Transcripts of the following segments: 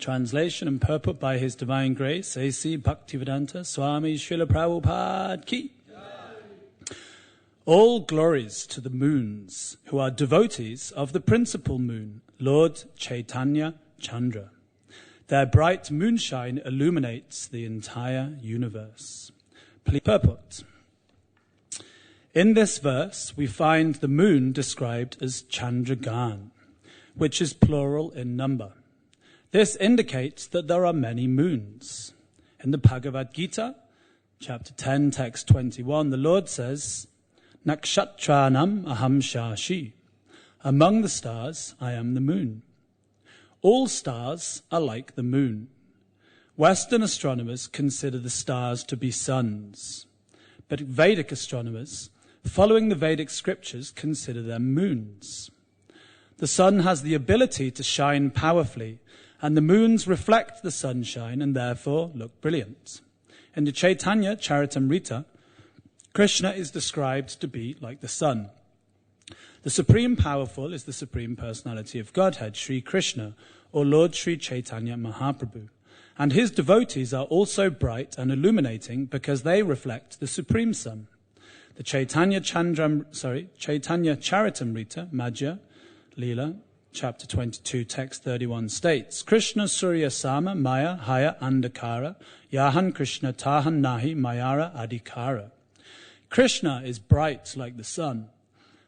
Translation and purport by His Divine Grace, A.C. Bhaktivedanta Swami Srila Prabhupada Ki. All glories to the moons, who are devotees of the principal moon, Lord Caitanya Chandra. Their bright moonshine illuminates the entire universe. Please purport. In this verse, we find the moon described as Chandragan, which is plural in number. This indicates that there are many moons. In the Bhagavad Gita, chapter 10, text 21, the Lord says, Nakshatranam aham shashi. Among the stars, I am the moon. All stars are like the moon. Western astronomers consider the stars to be suns, but Vedic astronomers, following the Vedic scriptures, consider them moons. The sun has the ability to shine powerfully, and the moons reflect the sunshine and therefore look brilliant. In the Caitanya Charitamrita, Krishna is described to be like the sun. The Supreme Powerful is the Supreme Personality of Godhead, Sri Krishna, or Lord Sri Caitanya Mahaprabhu. And his devotees are also bright and illuminating because they reflect the Supreme Sun. The Caitanya Charitamrita, Madhya, Lila, chapter 22, text 31 states, Krishna Surya Sama Maya Haya Andakara Yahan Krishna Tahan Nahi Mayara Adhikara. Krishna is bright like the sun.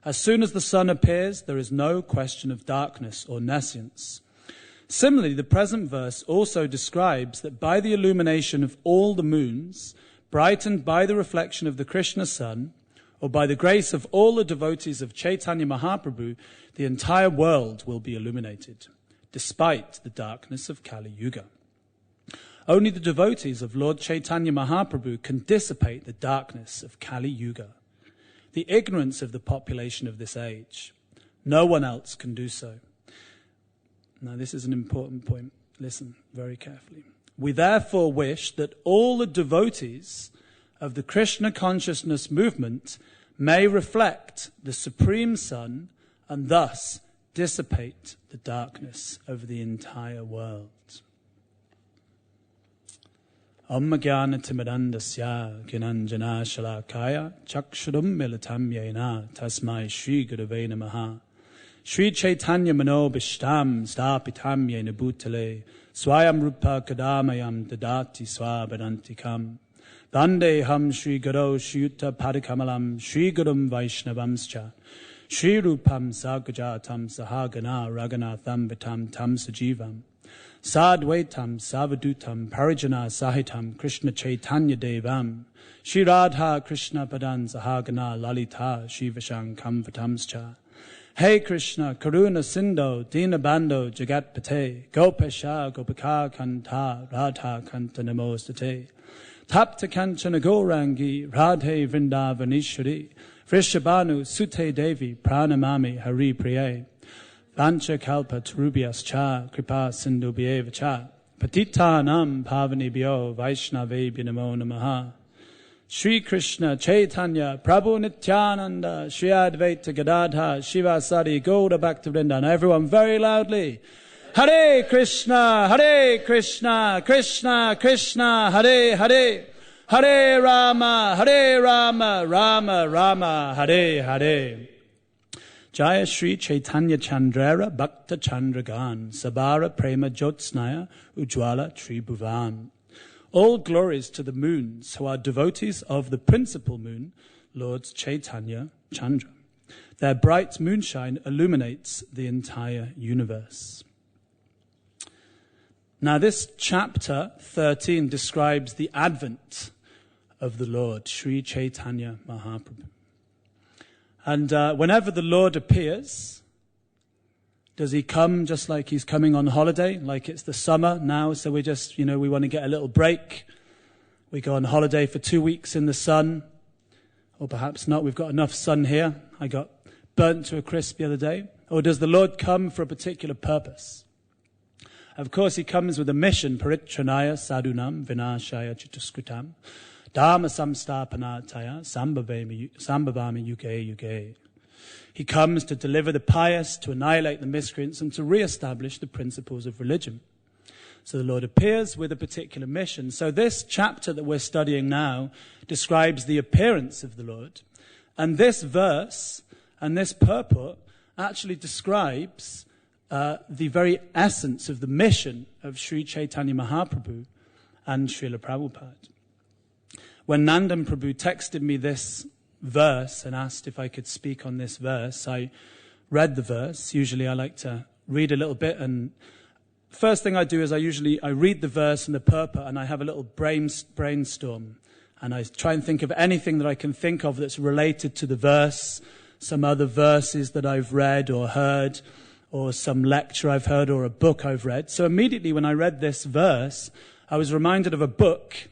As soon as the sun appears, there is no question of darkness or nescience. Similarly, the present verse also describes that by the illumination of all the moons, brightened by the reflection of the Krishna sun, or by the grace of all the devotees of Caitanya Mahaprabhu, the entire world will be illuminated, despite the darkness of Kali Yuga. Only the devotees of Lord Caitanya Mahaprabhu can dissipate the darkness of Kali Yuga, the ignorance of the population of this age. No one else can do so. Now, this is an important point. Listen very carefully. We therefore wish that all the devotees of the Krishna consciousness movement may reflect the Supreme Sun and thus dissipate the darkness over the entire world. Om Jnana Timirandasya Gyananjana Shalakaya Chakshurum Militam Yena Tasmai Shri Gurave Namaha Shri Chaitanya Mano Bishtam Stapitam Yena Bhutale Swayam Rupa Kadamayam Dadati Swabadantikam Dande Ham Shri Guru Shiyutta Padikamalam Shri Gurum Vaishnavamscha Shri Rupam Sagajatam Sahagana Raghunatham Vitam Tam Sajivam Sadvaitam Savadutam Parijana Sahitam Krishna Chaitanya Devam Shri Radha Krishna Padan Sahagana Lalita Shivashankam Vitamscha. Hey Krishna, Karuna Sindho, Dina Bando, Jagat Pate, Gopesha, Gopaka Kanta, Radha Kanta Namostate, Tapta Kanchana Gourangi, Radhe Vrindavanishwari, Vrishabhanu, Sute Devi, Pranamami, Hari Priye, Vancha Kalpa Tarubias Cha, Kripa Sindhu Bhyeva Cha, Patitanam Pavanibhyo, Vaishnavebhyo Namo Namaha. Shri Krishna Chaitanya Prabhu Nityananda Shri Advaita Gadadha Shivasari Gauda Bhaktivinoda. Everyone very loudly. Hare Krishna, Hare Krishna, Krishna Krishna, Hare Hare, Hare Rama, Rama Rama, Hare Hare. Jaya Shri Chaitanya Chandrera Bhakta Chandragan Sabara Prema Jyotsnaya Ujwala Tribhuvan. All glories to the moons, who are devotees of the principal moon, Lord Caitanya Chandra. Their bright moonshine illuminates the entire universe. Now, this chapter 13 describes the advent of the Lord, Sri Caitanya Mahaprabhu. And whenever the Lord appears, does he come just like he's coming on holiday, like it's the summer now, so we just, we want to get a little break. We go on holiday for 2 weeks in the sun, or perhaps not, we've got enough sun here. I got burnt to a crisp the other day. Or does the Lord come for a particular purpose? Of course, he comes with a mission, paritranaya sadhunam vinashaya chituskritam, dharma samstapanataya sambhavami yuge yuge. He comes to deliver the pious, to annihilate the miscreants, and to re-establish the principles of religion. So the Lord appears with a particular mission. So this chapter that we're studying now describes the appearance of the Lord. And this verse and this purport actually describes the very essence of the mission of Sri Caitanya Mahaprabhu and Srila Prabhupada. When Nandan Prabhu texted me this verse and asked if I could speak on this verse, I read the verse. Usually I like to read a little bit, and first thing I do is I read the verse and the purport, and I have a little brainstorm, and I try and think of anything that I can think of that's related to the verse, some other verses that I've read or heard, or some lecture I've heard, or a book I've read. So immediately when I read this verse, I was reminded of a book,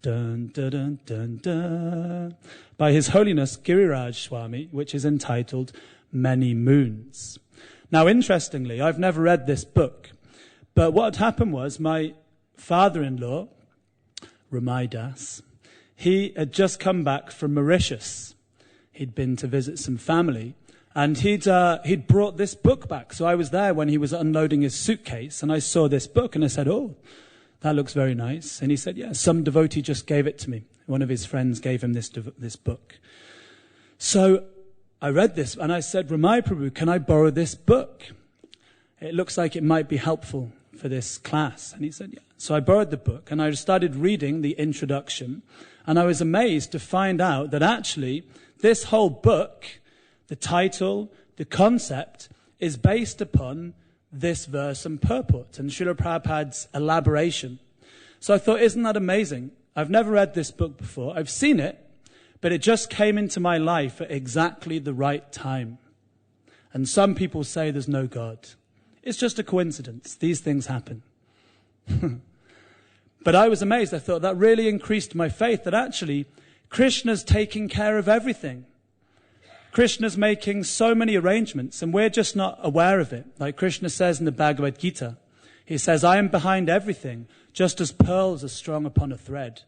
dun, dun, dun, dun, dun, by His Holiness Giriraj Swami, which is entitled Many Moons. Now, interestingly, I've never read this book, but what had happened was my father-in-law, Ramai Das, he had just come back from Mauritius. He'd been to visit some family, and he'd brought this book back. So I was there when he was unloading his suitcase, and I saw this book, and I said, "Oh, that looks very nice." And he said, "Yeah, some devotee just gave it to me. One of his friends gave him this book." So I read this, and I said, "Ramai Prabhu, can I borrow this book? It looks like it might be helpful for this class." And he said, "Yeah." So I borrowed the book, and I started reading the introduction, and I was amazed to find out that actually this whole book, the title, the concept, is based upon this verse and purport and Srila Prabhupada's elaboration. So I thought, isn't that amazing? I've never read this book before. I've seen it, but it just came into my life at exactly the right time. And some people say there's no God. It's just a coincidence. These things happen. But I was amazed. I thought that really increased my faith that actually Krishna's taking care of everything. Krishna's making so many arrangements, and we're just not aware of it. Like Krishna says in the Bhagavad Gita, he says, "I am behind everything, just as pearls are strung upon a thread."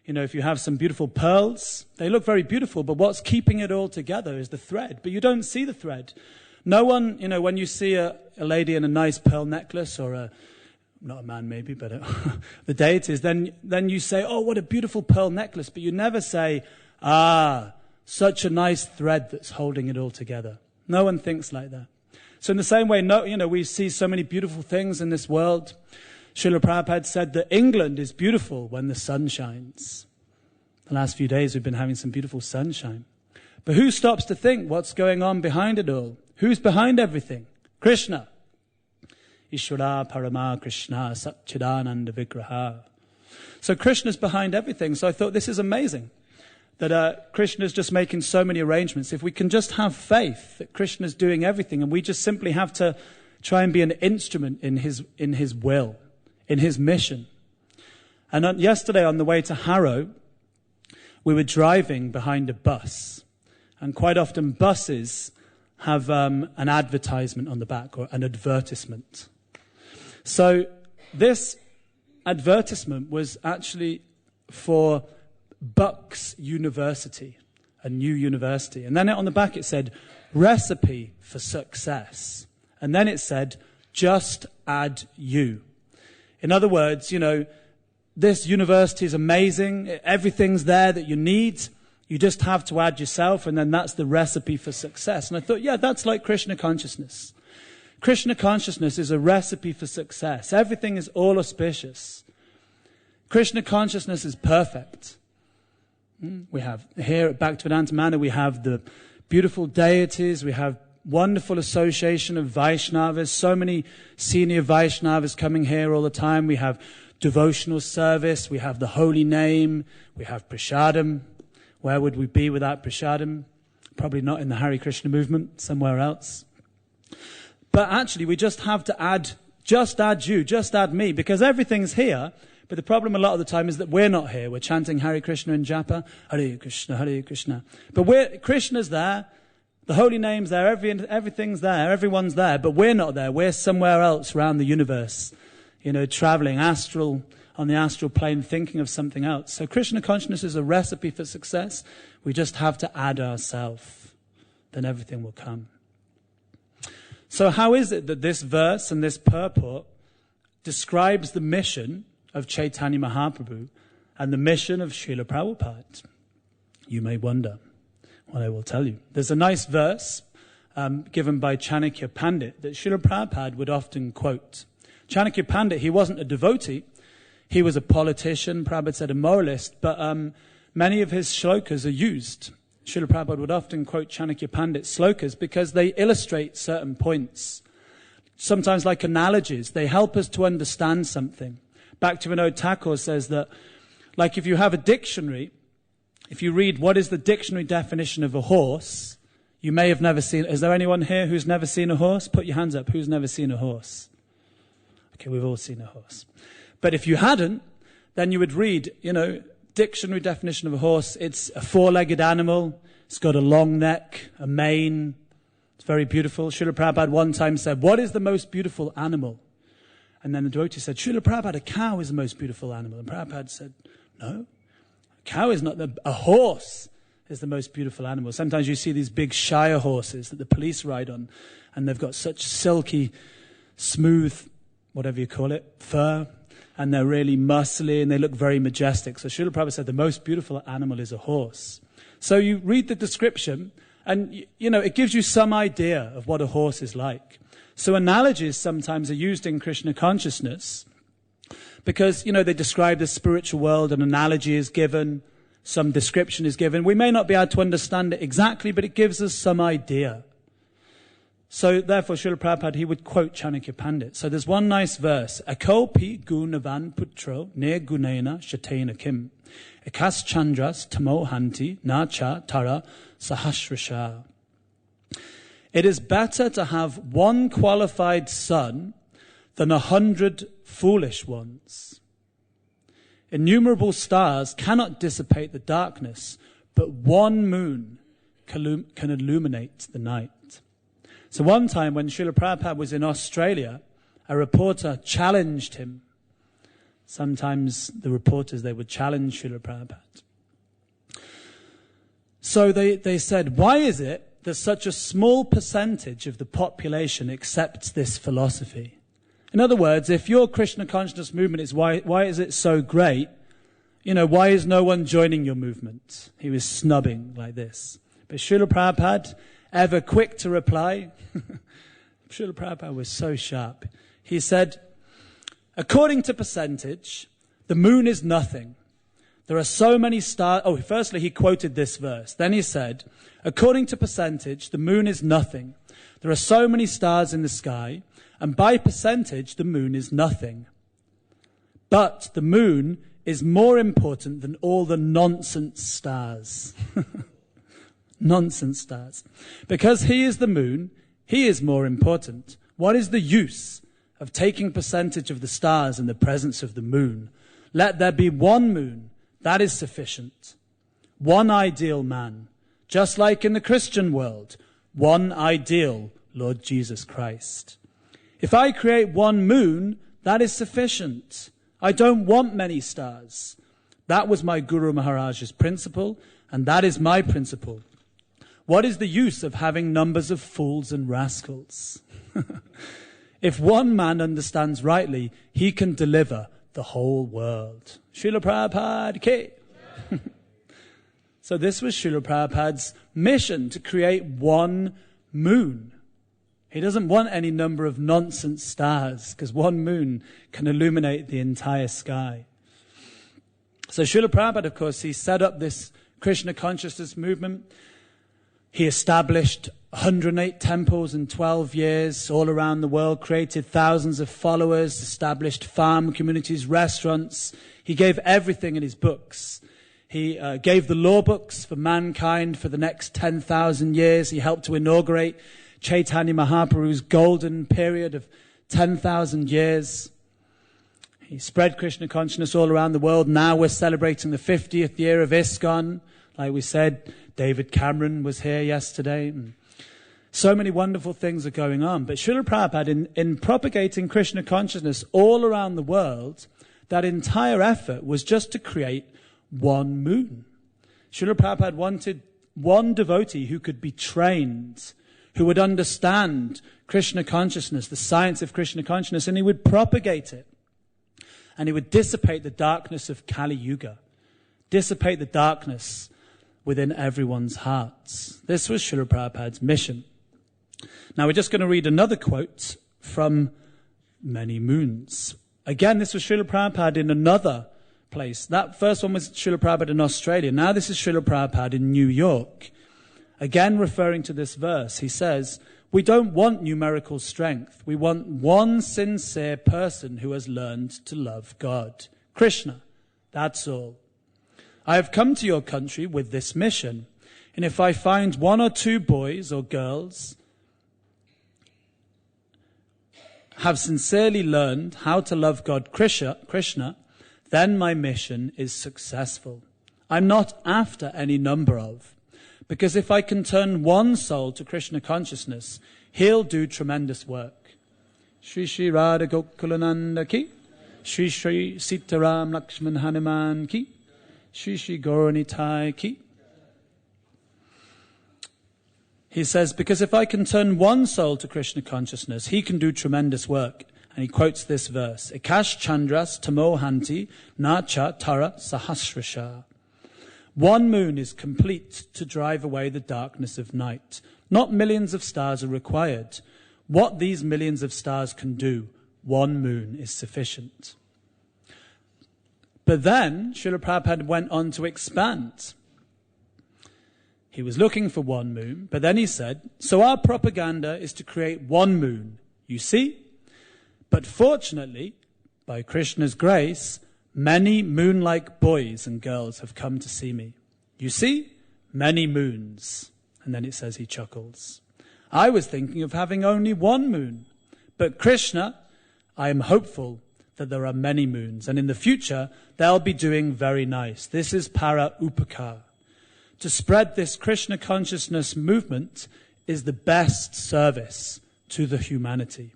You know, if you have some beautiful pearls, they look very beautiful, but what's keeping it all together is the thread. But you don't see the thread. No one, you know, when you see a lady in a nice pearl necklace, or not a man maybe, but the deities, then you say, "Oh, what a beautiful pearl necklace." But you never say, "Ah, such a nice thread that's holding it all together." No one thinks like that. So in the same way, we see so many beautiful things in this world. Srila Prabhupada said that England is beautiful when the sun shines. The last few days we've been having some beautiful sunshine. But who stops to think what's going on behind it all? Who's behind everything? Krishna. Ishvara Parama Krishna Satchidananda Vigraha. So Krishna's behind everything. So I thought this is amazing. That Krishna's just making so many arrangements. If we can just have faith that Krishna's doing everything, and we just simply have to try and be an instrument in his will, in his mission. And yesterday on the way to Harrow, we were driving behind a bus. And quite often buses have an advertisement on the back, or an advertisement. So this advertisement was actually for Bucks University, a new university. And then on the back it said, "Recipe for Success." And then it said, "Just add you." In other words, this university is amazing. Everything's there that you need. You just have to add yourself, and then that's the recipe for success. And I thought, yeah, that's like Krishna consciousness. Krishna consciousness is a recipe for success. Everything is all auspicious. Krishna consciousness is perfect. We have here at Bhaktivedanta Manor, we have the beautiful deities, we have wonderful association of Vaishnavas, so many senior Vaishnavas coming here all the time. We have devotional service, we have the holy name, we have prasadam. Where would we be without prasadam? Probably not in the Hare Krishna movement, somewhere else. But actually we just have to add you, just add me, because everything's here. But the problem a lot of the time is that we're not here. We're chanting Hare Krishna and Japa, Hare Krishna, Hare Krishna. But Krishna's there, the holy name's there, everything's there, everyone's there, but we're not there. We're somewhere else around the universe, traveling on the astral plane, thinking of something else. So Krishna consciousness is a recipe for success. We just have to add ourselves, then everything will come. So how is it that this verse and this purport describes the mission of Caitanya Mahaprabhu and the mission of Srila Prabhupada. You may wonder what I will tell you. There's a nice verse given by Chanakya Pandit that Srila Prabhupada would often quote. Chanakya Pandit, he wasn't a devotee. He was a politician, Prabhupada said a moralist, but many of his shlokas are used. Srila Prabhupada would often quote Chanakya Pandit's slokas because they illustrate certain points. Sometimes like analogies, they help us to understand something. Bhaktivinoda Thakur says that, like if you have a dictionary, if you read what is the dictionary definition of a horse, you may have never seen. Is there anyone here who's never seen a horse? Put your hands up. Who's never seen a horse? Okay, we've all seen a horse. But if you hadn't, then you would read, dictionary definition of a horse. It's a four-legged animal. It's got a long neck, a mane. It's very beautiful. Srila Prabhupada one time said, what is the most beautiful animal? And then the devotee said, Srila Prabhupada, a cow is the most beautiful animal. And Prabhupada said, no, a cow is not. A horse is the most beautiful animal. Sometimes you see these big Shire horses that the police ride on, and they've got such silky, smooth, whatever you call it, fur, and they're really muscly, and they look very majestic. So Srila Prabhupada said the most beautiful animal is a horse. So you read the description, and, it gives you some idea of what a horse is like. So analogies sometimes are used in Krishna consciousness because, they describe the spiritual world, an analogy is given, some description is given. We may not be able to understand it exactly, but it gives us some idea. So therefore, Srila Prabhupada, he would quote Chanakya Pandit. So there's one nice verse. Akopi gunavan putro ne gunena shatena kim. Ekas chandras tamo hanti na cha tara sahasrasha. It is better to have one qualified son than 100 foolish ones. Innumerable stars cannot dissipate the darkness, but one moon can illuminate the night. So one time when Srila Prabhupada was in Australia, a reporter challenged him. Sometimes the reporters, they would challenge Srila Prabhupada. So they said, why is it that such a small percentage of the population accepts this philosophy? In other words, if your Krishna consciousness movement is why is it so great? Why is no one joining your movement? He was snubbing like this. But Srila Prabhupada, ever quick to reply, Srila Prabhupada was so sharp. He said, according to percentage, the moon is nothing. There are so many stars. Oh, firstly, he quoted this verse. Then he said, according to percentage, the moon is nothing. There are so many stars in the sky, and by percentage, the moon is nothing. But the moon is more important than all the nonsense stars. Nonsense stars. Because he is the moon, he is more important. What is the use of taking percentage of the stars in the presence of the moon? Let there be one moon. That is sufficient. One ideal man. Just like in the Christian world, one ideal Lord Jesus Christ. If I create one moon, that is sufficient. I don't want many stars. That was my Guru Maharaj's principle, and that is my principle. What is the use of having numbers of fools and rascals? If one man understands rightly, he can deliver the whole world. Srila Prabhupada ki. So this was Srila Prabhupada's mission, to create one moon. He doesn't want any number of nonsense stars, because one moon can illuminate the entire sky. So Srila Prabhupada, of course, he set up this Krishna consciousness movement. He established 108 temples in 12 years all around the world, created thousands of followers, established farm communities, restaurants. He gave everything in his books. He gave the law books for mankind for the next 10,000 years. He helped to inaugurate Caitanya Mahaprabhu's golden period of 10,000 years. He spread Krishna consciousness all around the world. Now we're celebrating the 50th year of ISKCON. Like we said, David Cameron was here yesterday. And so many wonderful things are going on. But Srila Prabhupada, in propagating Krishna consciousness all around the world, that entire effort was just to create one moon. Srila Prabhupada wanted one devotee who could be trained, who would understand Krishna consciousness, the science of Krishna consciousness, and he would propagate it. and he would dissipate the darkness of Kali Yuga, dissipate the darkness within everyone's hearts. This was Srila Prabhupada's mission. Now we're just going to read another quote from Many Moons. Again, this was Srila Prabhupada in another place. That first one was Srila Prabhupada in Australia. Now this is Srila Prabhupada in New York. Again, referring to this verse, he says, we don't want numerical strength. We want one sincere person who has learned to love God. Krishna, that's all. I have come to your country with this mission, and if I find 1 or 2 boys or girls have sincerely learned how to love God, Krishna, then my mission is successful. I'm not after any number of, because if I can turn one soul to Krishna consciousness, he'll do tremendous work. Shri Shri Radha Gokulananda ki, Shri Shri Sitaram Lakshman Hanuman ki, Shri Shri Gauranitai ki. He says, because if I can turn one soul to Krishna consciousness, he can do tremendous work. And he quotes this verse, Ekash Chandras Tamohanti Nacha Tara Sahasrasha. One moon is complete to drive away the darkness of night. Not millions of stars are required. What these millions of stars can do, one moon is sufficient. But then, Srila Prabhupada went on to expand. He was looking for one moon, but then he said, so our propaganda is to create one moon, you see? But fortunately, by Krishna's grace, many moon-like boys and girls have come to see me. You see? Many moons. And then it says he chuckles. I was thinking of having only one moon. But Krishna, I am hopeful that there are many moons. And in the future, they'll be doing very nice. This is para upakar. To spread this Krishna consciousness movement is the best service to the humanity.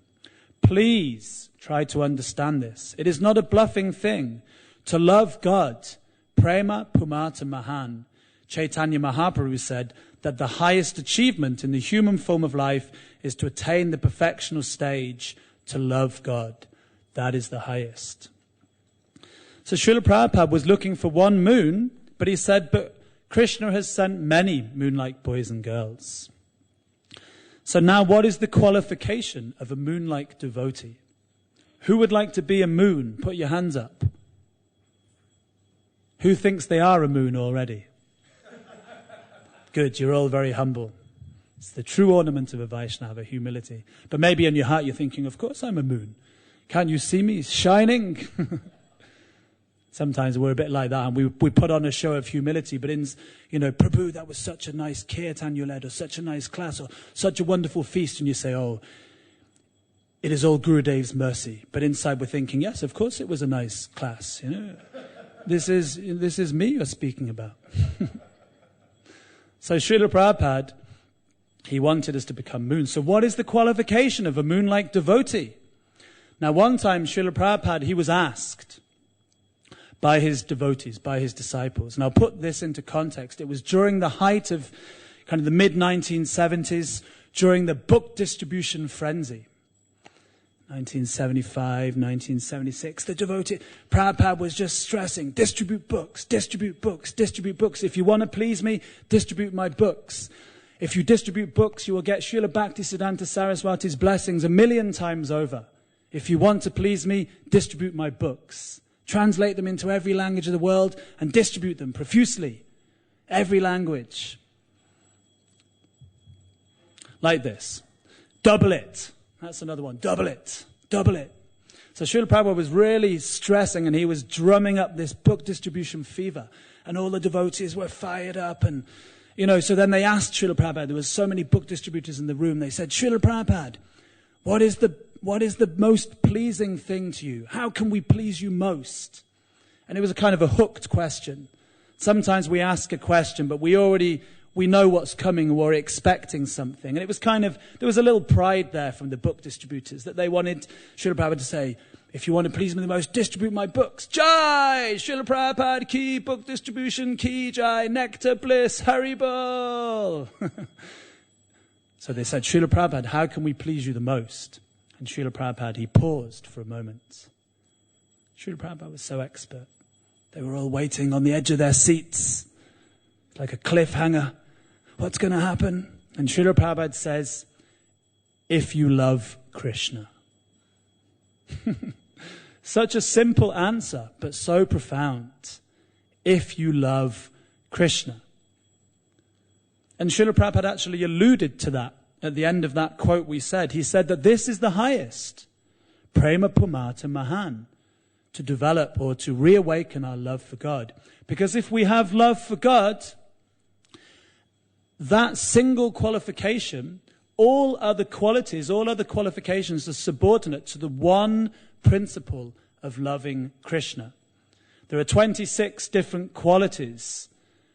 Please try to understand this. It is not a bluffing thing. To love God, prema pumata mahan. Caitanya Mahaprabhu said that the highest achievement in the human form of life is to attain the perfectional stage to love God. That is the highest. So Srila Prabhupada was looking for one moon, but he said, but Krishna has sent many moon-like boys and girls. So now what is the qualification of a moon-like devotee? Who would like to be a moon? Put your hands up. Who thinks they are a moon already? Good, you're all very humble. It's the true ornament of a Vaishnava, humility. But maybe in your heart you're thinking, of course I'm a moon. Can't you see me shining? Sometimes we're a bit like that, and we put on a show of humility, but Prabhu, that was such a nice kirtan you led, or such a nice class, or such a wonderful feast, and you say, oh, it is all Gurudev's mercy. But inside we're thinking, yes, of course it was a nice class, This is me you're speaking about. So Srila Prabhupada, he wanted us to become moons. So what is the qualification of a moon-like devotee? Now one time Srila Prabhupada, he was asked by his devotees, by his disciples. And I'll put this into context. It was during the height of kind of the mid-1970s, during the book distribution frenzy. 1975, 1976, the devotee, Prabhupada was just stressing, distribute books, distribute books, distribute books. If you want to please me, distribute my books. If you distribute books, you will get Srila Bhaktisiddhanta Saraswati's blessings 1,000,000 times over. If you want to please me, distribute my books. Translate them into every language of the world and distribute them profusely. Every language. Like this. Double it. That's another one. Double it. Double it. So Srila Prabhupada was really stressing, and he was drumming up this book distribution fever. And all the devotees were fired up. And, so then they asked Srila Prabhupada, there was so many book distributors in the room, they said, Srila Prabhupada, what is the most pleasing thing to you? How can we please you most? And it was a kind of a hooked question. Sometimes we ask a question, but we know what's coming, or we're expecting something. And it was there was a little pride there from the book distributors that they wanted Srila Prabhupada to say, if you want to please me the most, distribute my books. Jai! Srila Prabhupada ki, book distribution ki, jai, nectar bliss, Haribol. So they said, Srila Prabhupada, how can we please you the most? And Srila Prabhupada, he paused for a moment. Srila Prabhupada was so expert. They were all waiting on the edge of their seats, like a cliffhanger. What's going to happen? And Srila Prabhupada says, if you love Krishna. Such a simple answer, but so profound. If you love Krishna. And Srila Prabhupada actually alluded to that at the end of that quote we said. He said that this is the highest. Prema Pumata Mahan. To develop or to reawaken our love for God. Because if we have love for God, that single qualification, all other qualities, all other qualifications are subordinate to the one principle of loving Krishna. There are 26 different qualities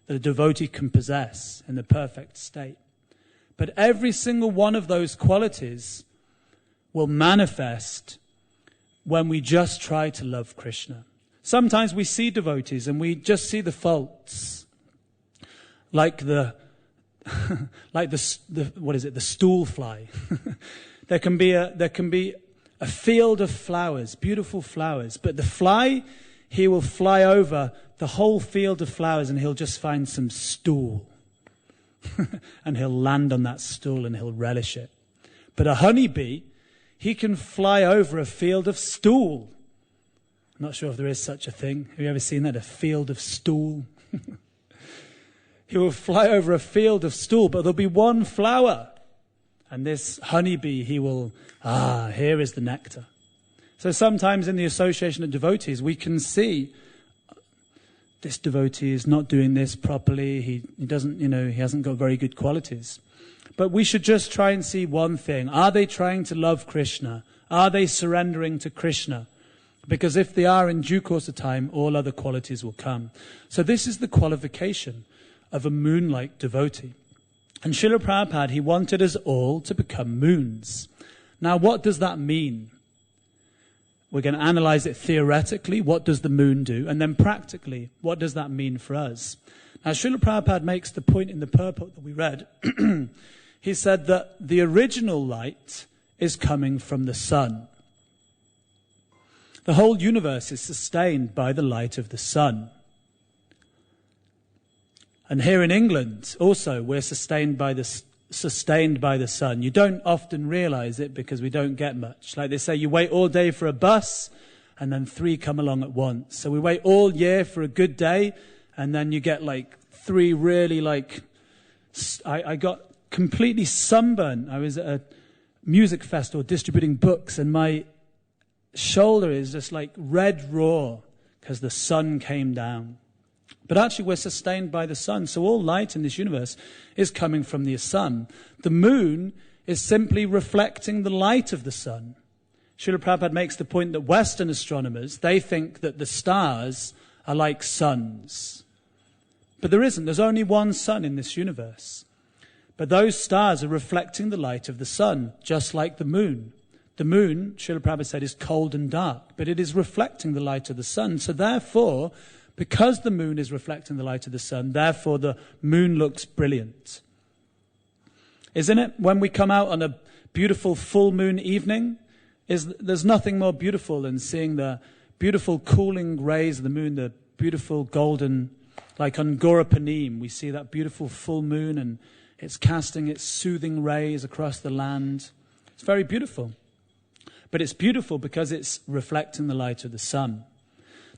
that a devotee can possess in the perfect state. But every single one of those qualities will manifest when we just try to love Krishna. Sometimes we see devotees and we just see the faults. Like the stool fly. There can be a field of flowers, beautiful flowers, but the fly, he will fly over the whole field of flowers and he'll just find some stool. And he'll land on that stool and he'll relish it. But a honeybee, he can fly over a field of stool. I'm not sure if there is such a thing. Have you ever seen that? A field of stool? He will fly over a field of stool, but there'll be one flower. And this honeybee, he will, here is the nectar. So sometimes in the association of devotees, we can see this devotee is not doing this properly. He doesn't, he hasn't got very good qualities. But we should just try and see one thing. Are they trying to love Krishna? Are they surrendering to Krishna? Because if they are, in due course of time, all other qualities will come. So this is the qualification of a moon-like devotee. And Srila Prabhupada, he wanted us all to become moons. Now, what does that mean? We're going to analyze it theoretically. What does the moon do? And then practically, what does that mean for us? Now, Srila Prabhupada makes the point in the purport that we read. He said that the original light is coming from the sun. The whole universe is sustained by the light of the sun. And here in England, also, we're sustained by the sun. You don't often realize it because we don't get much. Like they say, you wait all day for a bus, and then 3 come along at once. So we wait all year for a good day, and then you get 3 really I got completely sunburned. I was at a music festival distributing books, and my shoulder is just red raw because the sun came down. But actually we're sustained by the sun. So all light in this universe is coming from the sun. The moon is simply reflecting the light of the sun. Srila Prabhupada makes the point that Western astronomers, they think that the stars are like suns. But there isn't. There's only one sun in this universe. But those stars are reflecting the light of the sun, just like the moon. The moon, Srila Prabhupada said, is cold and dark, but it is reflecting the light of the sun. So therefore, because the moon is reflecting the light of the sun, therefore the moon looks brilliant. Isn't it? When we come out on a beautiful full moon evening, there's nothing more beautiful than seeing the beautiful cooling rays of the moon, the beautiful golden, like on Gaurapanim, we see that beautiful full moon and it's casting its soothing rays across the land. It's very beautiful. But it's beautiful because it's reflecting the light of the sun.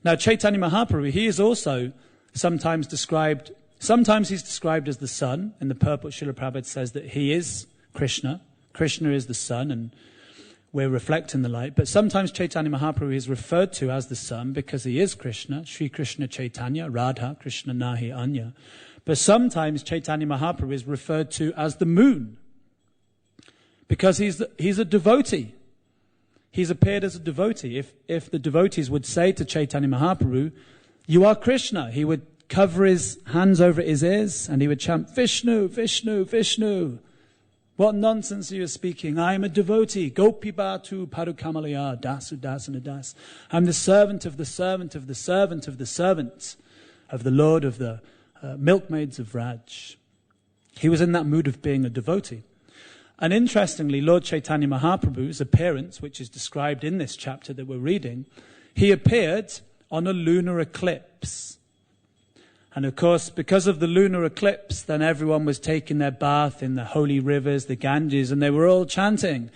Now, Caitanya Mahaprabhu, he is also sometimes he's described as the sun. In the purport, Srila Prabhupada says that he is Krishna. Krishna is the sun, and we're reflecting the light. But sometimes Caitanya Mahaprabhu is referred to as the sun because he is Krishna, Sri Krishna Chaitanya, Radha, Krishna Nahi Anya. But sometimes Caitanya Mahaprabhu is referred to as the moon because he's a devotee. He's appeared as a devotee. If the devotees would say to Caitanya Mahaprabhu, you are Krishna, he would cover his hands over his ears and he would chant, Vishnu, Vishnu, Vishnu. What nonsense are you speaking? I am a devotee. Gopi Bhatu Parukamalaya Dasu Dasana Das. I'm the servant of the servant of the servant of the servant of the Lord of the milkmaids of Raj. He was in that mood of being a devotee. And interestingly, Lord Caitanya Mahaprabhu's appearance, which is described in this chapter that we're reading, he appeared on a lunar eclipse. And of course, because of the lunar eclipse, then everyone was taking their bath in the holy rivers, the Ganges, and they were all chanting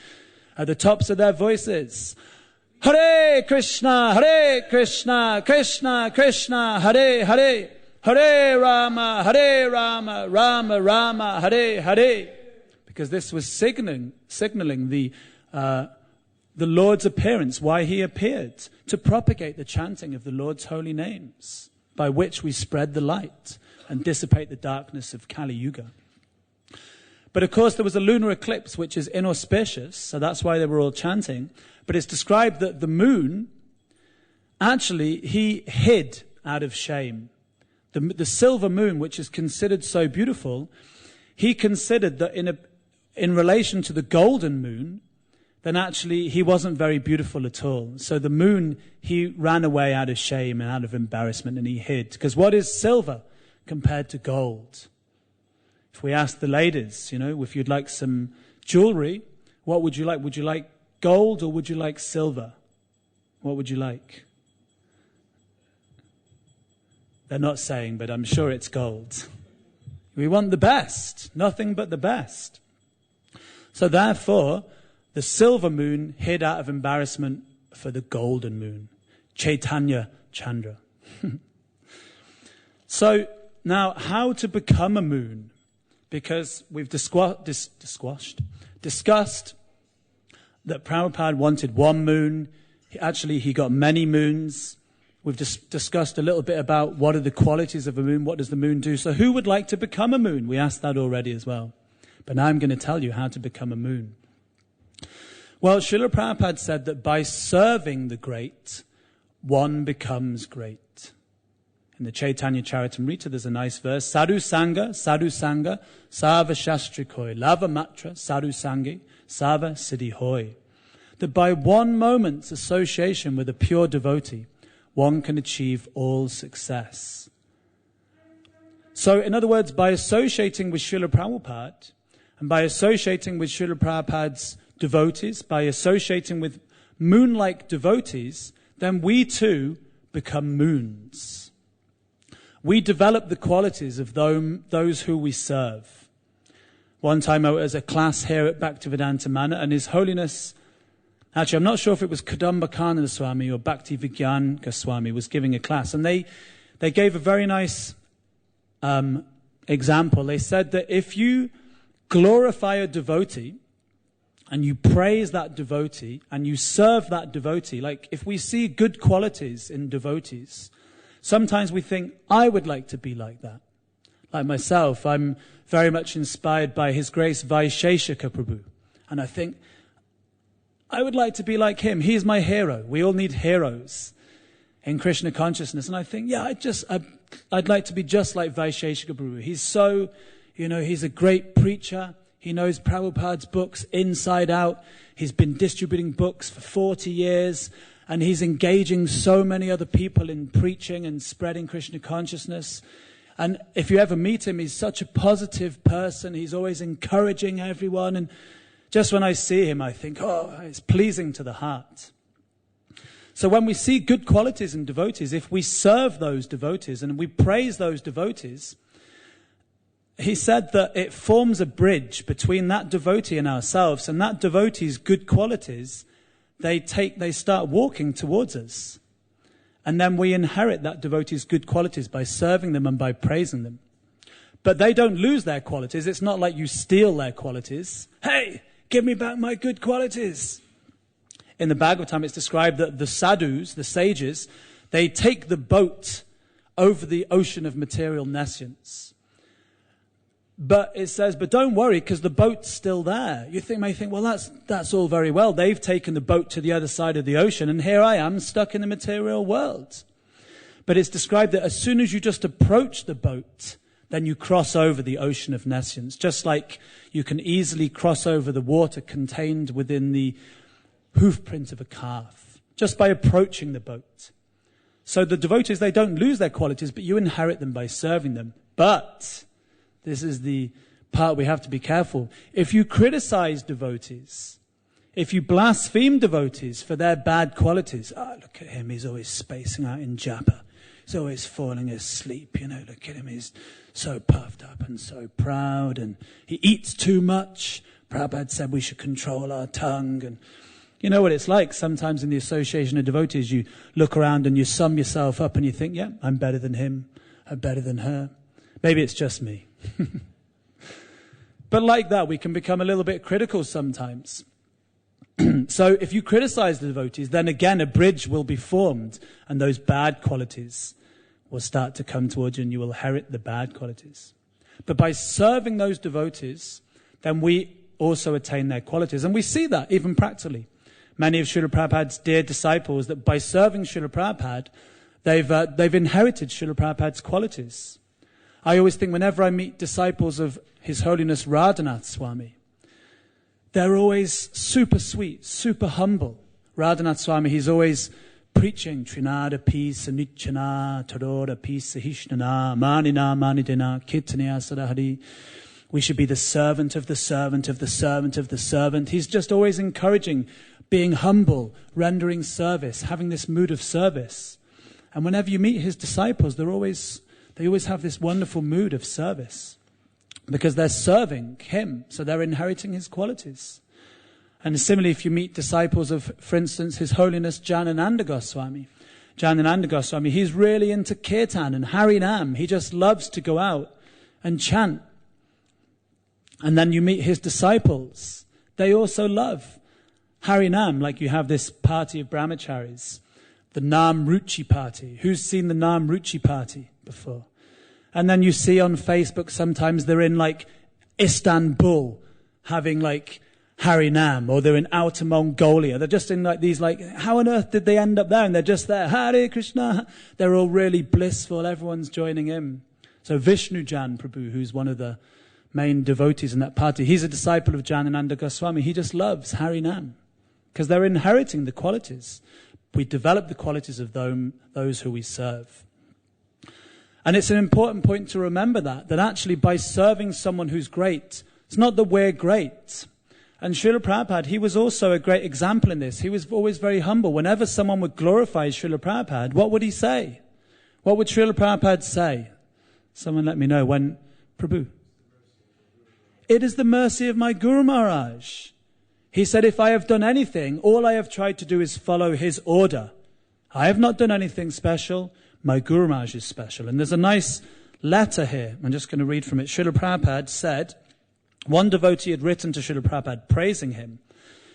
at the tops of their voices, Hare Krishna, Krishna Krishna, Hare Hare, Hare Rama, Rama Rama, Hare Hare. Because this was signaling the Lord's appearance, why he appeared, to propagate the chanting of the Lord's holy names, by which we spread the light and dissipate the darkness of Kali Yuga. But of course there was a lunar eclipse which is inauspicious, so that's why they were all chanting. But it's described that the moon, actually, he hid out of shame. The silver moon, which is considered so beautiful, he considered that in relation to the golden moon, then actually he wasn't very beautiful at all. So the moon, he ran away out of shame and out of embarrassment, and he hid. Because what is silver compared to gold? If we ask the ladies, if you'd like some jewelry, what would you like? Would you like gold or would you like silver? What would you like? They're not saying, but I'm sure it's gold. We want the best, nothing but the best. So therefore, the silver moon hid out of embarrassment for the golden moon, Caitanya Chandra. So now, how to become a moon? Because we've discussed that Prabhupada wanted one moon. Actually, he got many moons. We've discussed a little bit about what are the qualities of a moon, what does the moon do. So who would like to become a moon? We asked that already as well. But now I'm going to tell you how to become a moon. Well, Srila Prabhupada said that by serving the great, one becomes great. In the Chaitanya Charitamrita, there's a nice verse. Sadhu Sangha, Sava Shastri Koi, Lava Matra, Sadhu Sangi, Sava Siddhi Hoy. That by one moment's association with a pure devotee, one can achieve all success. So, in other words, by associating with Srila Prabhupada, and by associating with Srila Prabhupada's devotees, by associating with moon-like devotees, then we too become moons. We develop the qualities of those who we serve. One time I was at a class here at Bhaktivedanta Mana, and His Holiness, actually I'm not sure if it was Kadambakananda Swami or Bhakti Vigyan Goswami was giving a class, and they gave a very nice example. They said that if you glorify a devotee, and you praise that devotee, and you serve that devotee, like if we see good qualities in devotees, sometimes we think, I would like to be like that. Like myself, I'm very much inspired by His Grace Vaisheshika Prabhu. And I think, I would like to be like him. He's my hero. We all need heroes in Krishna consciousness. And I think, I'd like to be just like Vaisheshika Prabhu. He's so, he's a great preacher. He knows Prabhupada's books inside out. He's been distributing books for 40 years. And he's engaging so many other people in preaching and spreading Krishna consciousness. And if you ever meet him, he's such a positive person. He's always encouraging everyone. And just when I see him, I think, it's pleasing to the heart. So when we see good qualities in devotees, if we serve those devotees and we praise those devotees, he said that it forms a bridge between that devotee and ourselves, and that devotee's good qualities, they start walking towards us. And then we inherit that devotee's good qualities by serving them and by praising them. But they don't lose their qualities. It's not like you steal their qualities. Hey, give me back my good qualities. In the Bhagavatam, it's described that the sadhus, the sages, they take the boat over the ocean of material nescience. But it says, but don't worry, because the boat's still there. You may think, well, that's all very well. They've taken the boat to the other side of the ocean, and here I am stuck in the material world. But it's described that as soon as you just approach the boat, then you cross over the ocean of nescience. Just like you can easily cross over the water contained within the hoof print of a calf, just by approaching the boat. So the devotees, they don't lose their qualities, but you inherit them by serving them. But this is the part we have to be careful. If you criticize devotees, If you blaspheme devotees for their bad qualities, look at him, he's always spacing out in japa. He's always falling asleep, look at him, he's so puffed up and so proud, and he eats too much. Prabhupada said we should control our tongue. And you know what it's like sometimes in the association of devotees, you look around and you sum yourself up and you think, yeah, I'm better than him, I'm better than her. Maybe it's just me. But like that, we can become a little bit critical sometimes. So if you criticize the devotees, then again a bridge will be formed, and those bad qualities will start to come towards you, and you will inherit the bad qualities. But by serving those devotees, then we also attain their qualities. And we see that even practically. Many of Srila Prabhupada's dear disciples, that by serving Srila Prabhupada, they've inherited Srila Prabhupada's qualities. I always think whenever I meet disciples of His Holiness Radhanath Swami, they're always super sweet, super humble. Radhanath Swami, he's always preaching Trinada peace, Nichana, Tadora peace, Sahishnana, Manina, Manidina, Kirtaniya Sadahari. We should be the servant of the servant of the servant of the servant. He's just always encouraging being humble, rendering service, having this mood of service. And whenever you meet his disciples, they always have this wonderful mood of service, because they're serving him, so they're inheriting his qualities. And similarly, if you meet disciples of, for instance, His Holiness Janananda Goswami. Janananda Goswami, he's really into kirtan and Harinam. He just loves to go out and chant. And then you meet his disciples. They also love Harinam, like you have this party of brahmacharis, the Nam Ruchi party. Who's seen the Nam Ruchi party before? And then you see on Facebook sometimes they're in like Istanbul having like Harinam, or they're in Outer Mongolia. They're just in like these like, how on earth did they end up there? And they're just there, Hare Krishna. They're all really blissful. Everyone's joining in. So Vishnu Jan Prabhu, who's one of the main devotees in that party, he's a disciple of Janananda Goswami. He just loves Harinam because they're inheriting the qualities. We develop the qualities of those who we serve. And it's an important point to remember that actually by serving someone who's great, it's not that we're great. And Srila Prabhupada, he was also a great example in this. He was always very humble. Whenever someone would glorify Srila Prabhupada, what would he say? What would Srila Prabhupada say? Someone let me know. When, Prabhu? It is the mercy of my Guru Maharaj. He said, if I have done anything, all I have tried to do is follow his order. I have not done anything special. My Guru Maharaj is special. And there's a nice letter here. I'm just going to read from it. Srila Prabhupada said, one devotee had written to Srila Prabhupada praising him.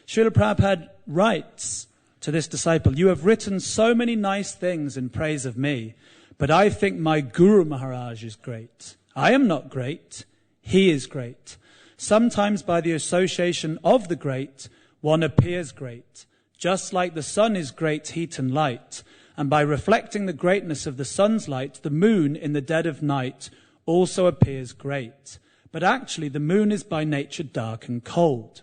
Srila Prabhupada writes to this disciple, you have written so many nice things in praise of me, but I think my Guru Maharaj is great. I am not great. He is great. Sometimes by the association of the great, one appears great. Just like the sun is great heat and light, and by reflecting the greatness of the sun's light, the moon in the dead of night also appears great. But actually the moon is by nature dark and cold.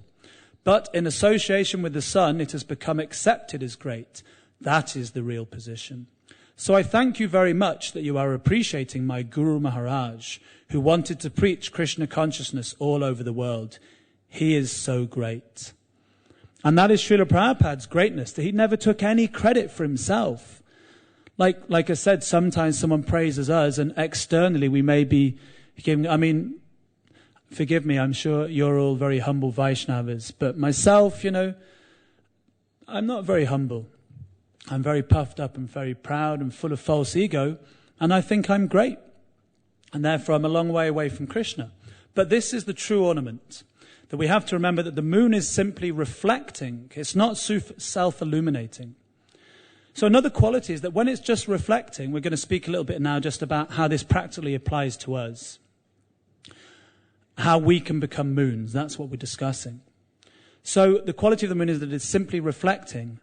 But in association with the sun, it has become accepted as great. That is the real position. So I thank you very much that you are appreciating my Guru Maharaj, who wanted to preach Krishna consciousness all over the world. He is so great. And that is Srila Prabhupada's greatness, that he never took any credit for himself. Like I said, sometimes someone praises us and externally we may be giving, forgive me, I'm sure you're all very humble Vaishnavas, but myself, I'm not very humble. I'm very puffed up and very proud and full of false ego, and I think I'm great. And therefore I'm a long way away from Krishna. But this is the true ornament, that we have to remember that the moon is simply reflecting. It's not self-illuminating. So another quality is that when it's just reflecting, we're going to speak a little bit now just about how this practically applies to us. How we can become moons, that's what we're discussing. So the quality of the moon is that it's simply reflecting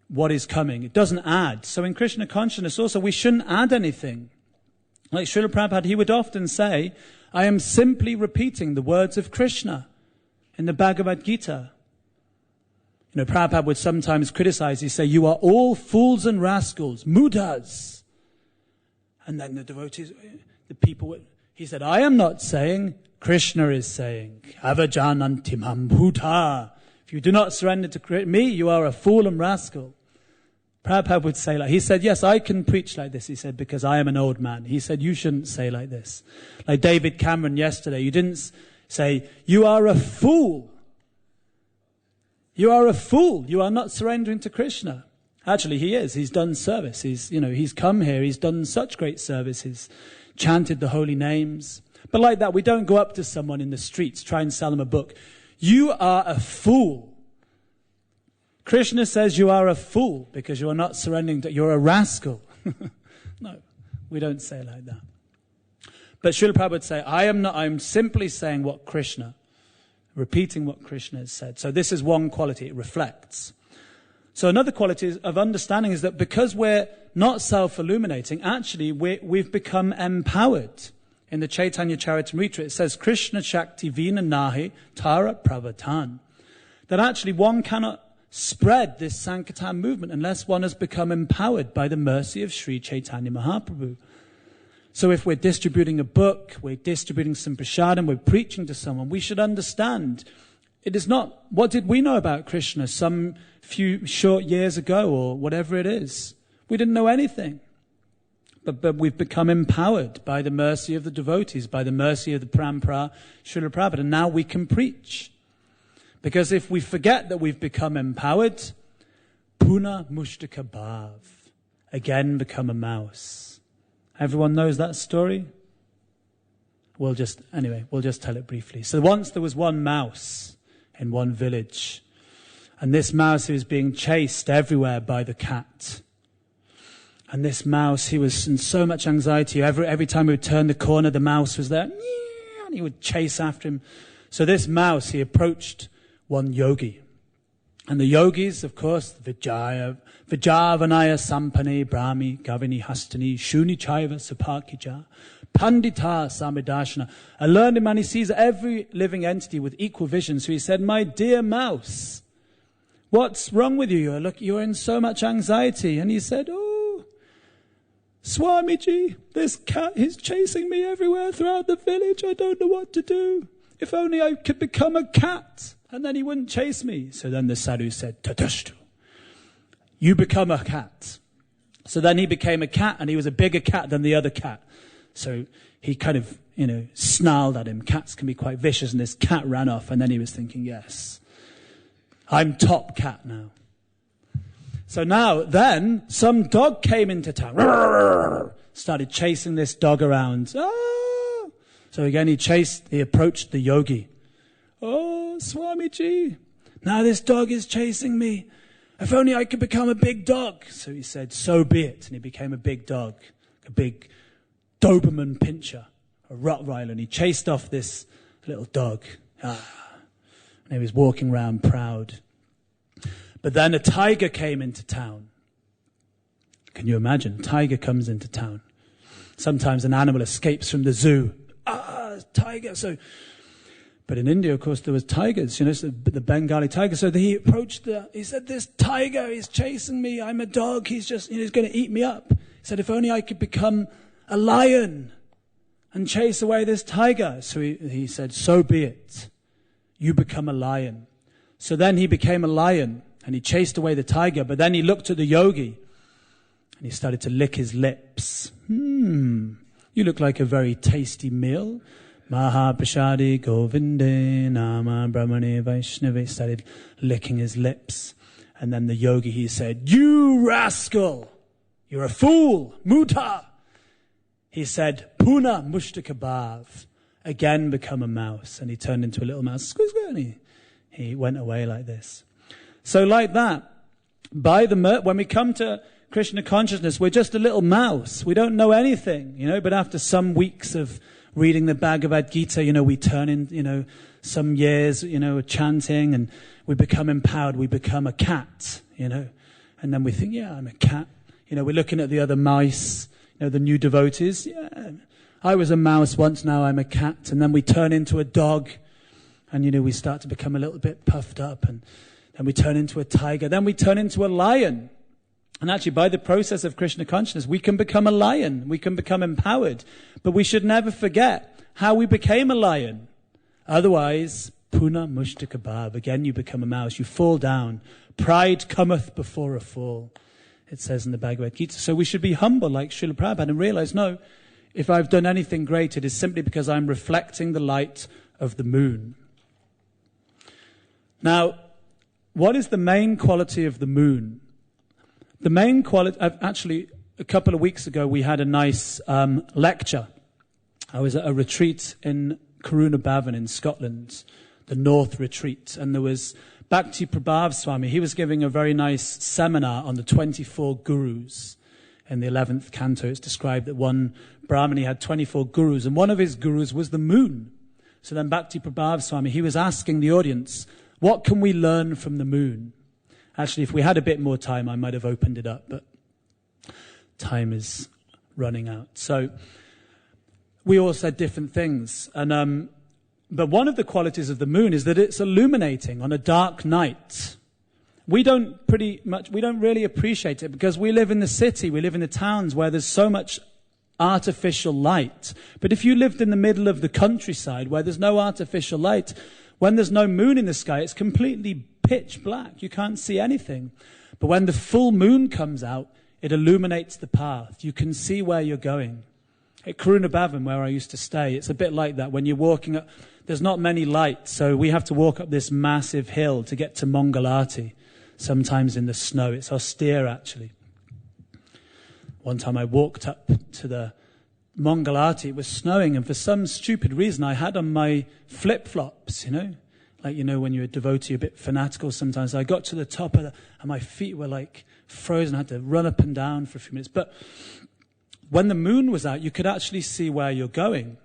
what is coming. It doesn't add. So in Krishna consciousness also, we shouldn't add anything. Like Srila Prabhupada, he would often say, I am simply repeating the words of Krishna in the Bhagavad Gita. Prabhupada would sometimes criticize, he'd say, you are all fools and rascals, mudas. And then the devotees, the people, he said, I am not saying, Krishna is saying, avajanantimam bhuta If you do not surrender to me, you are a fool and rascal. Prabhupada would say he said, yes, I can preach like this, he said, because I am an old man. He said, you shouldn't say like this. Like David Cameron yesterday, you didn't say, you are a fool. You are a fool. You are not surrendering to Krishna. Actually, he is. He's done service. He's come here. He's done such great service. He's chanted the holy names. But like that, we don't go up to someone in the streets, try and sell them a book. You are a fool. Krishna says you are a fool because you are not surrendering to, you're a rascal. No, we don't say it like that. But Srila Prabhupada would say, I'm simply saying what Krishna, repeating what Krishna has said. So this is one quality, it reflects. So another quality of understanding is that because we're not self-illuminating, actually we've become empowered. In the Caitanya Charitamrita, it says, Krishna Shakti Vina Nahi Tara Pravatan. That actually one cannot spread this Sankirtan movement unless one has become empowered by the mercy of Sri Chaitanya Mahaprabhu. So if we're distributing a book, we're distributing some prasadam, we're preaching to someone, we should understand it is not, what did we know about Krishna some few short years ago or whatever it is? We didn't know anything. But we've become empowered by the mercy of the devotees, by the mercy of the Parampara, Srila Prabhupada, and now we can preach. Because if we forget that we've become empowered, Puna Mushtaka Bhav, again become a mouse. Everyone knows that story? We'll just tell it briefly. So once there was one mouse in one village, and this mouse was being chased everywhere by the cat. And this mouse, he was in so much anxiety. Every time he would turn the corner, the mouse was there. And he would chase after him. So this mouse, he approached one yogi. And the yogis, of course, Vijayavanaya Sampane Brahmi Gavini Hastani Shuni Chaiva Sapakija Pandita Samidashana. A learned man, he sees every living entity with equal vision. So he said, my dear mouse, what's wrong with you? Look, you're in so much anxiety. And he said, Swamiji, this cat is chasing me everywhere throughout the village. I don't know what to do. If only I could become a cat, and then he wouldn't chase me. So then the sadhu said, Tatashtu, you become a cat. So then he became a cat, and he was a bigger cat than the other cat. So he kind of, snarled at him. Cats can be quite vicious, and this cat ran off, and then he was thinking, yes, I'm top cat now. So then some dog came into town, started chasing this dog around. Ah! So again he approached the yogi. Oh, Swamiji, now this dog is chasing me. If only I could become a big dog. So he said, so be it. And he became a big dog, a big Doberman pincher, a Rottweiler. And he chased off this little dog. And he was walking around proud. But then a tiger came into town. Can you imagine? Tiger comes into town. Sometimes an animal escapes from the zoo. Tiger. But in India, of course, there was tigers, so the Bengali tiger. So he approached he said, this tiger is chasing me. I'm a dog. He's he's going to eat me up. He said, if only I could become a lion and chase away this tiger. So he said, so be it. You become a lion. So then he became a lion. And he chased away the tiger, but then he looked at the yogi and he started to lick his lips. You look like a very tasty meal. Mahaprasadi Govinde Nama Brahmane Vaishnava. He started licking his lips. And then the yogi, he said, you rascal, you're a fool, muta. He said, Puna Mushtaka Bhav, again become a mouse. And he turned into a little mouse. And he went away like this. So like that, when we come to Krishna consciousness, we're just a little mouse. We don't know anything, but after some weeks of reading the Bhagavad Gita, we turn in, some years, chanting, and we become empowered. We become a cat, and then we think, yeah, I'm a cat. We're looking at the other mice, the new devotees. Yeah, I was a mouse once, now I'm a cat. And then we turn into a dog, and, we start to become a little bit puffed up, and then we turn into a tiger. Then we turn into a lion. And actually, by the process of Krishna consciousness, we can become a lion. We can become empowered. But we should never forget how we became a lion. Otherwise, Puna mushtaka bhav. Again you become a mouse. You fall down. Pride cometh before a fall, it says in the Bhagavad Gita. So we should be humble like Srila Prabhupada and realize, no, if I've done anything great, it is simply because I'm reflecting the light of the moon. Now, what is the main quality of the moon? The main quality, actually, a couple of weeks ago, we had a nice lecture. I was at a retreat in Karuna Bhavan in Scotland, the North Retreat, and there was Bhakti Prabhav Swami. He was giving a very nice seminar on the 24 gurus. In the 11th canto, it's described that one Brahmani had 24 gurus, and one of his gurus was the moon. So then Bhakti Prabhav Swami, he was asking the audience, what can we learn from the moon? Actually, if we had a bit more time, I might have opened it up, but time is running out. So we all said different things. But one of the qualities of the moon is that it's illuminating on a dark night. We don't really appreciate it because we live in the city, we live in the towns where there's so much artificial light. But if you lived in the middle of the countryside where there's no artificial light, when there's no moon in the sky, it's completely pitch black. You can't see anything. But when the full moon comes out, it illuminates the path. You can see where you're going. At Karuna Bhavan, where I used to stay, it's a bit like that. When you're walking up, there's not many lights, so we have to walk up this massive hill to get to Mangalati, sometimes in the snow. It's austere, actually. One time I walked up to the Mangalati, it was snowing, and for some stupid reason I had on my flip-flops, like, when you're a devotee, a bit fanatical sometimes. I got to the top of and my feet were like frozen. I had to run up and down for a few minutes. But when the moon was out, you could actually see where you're going.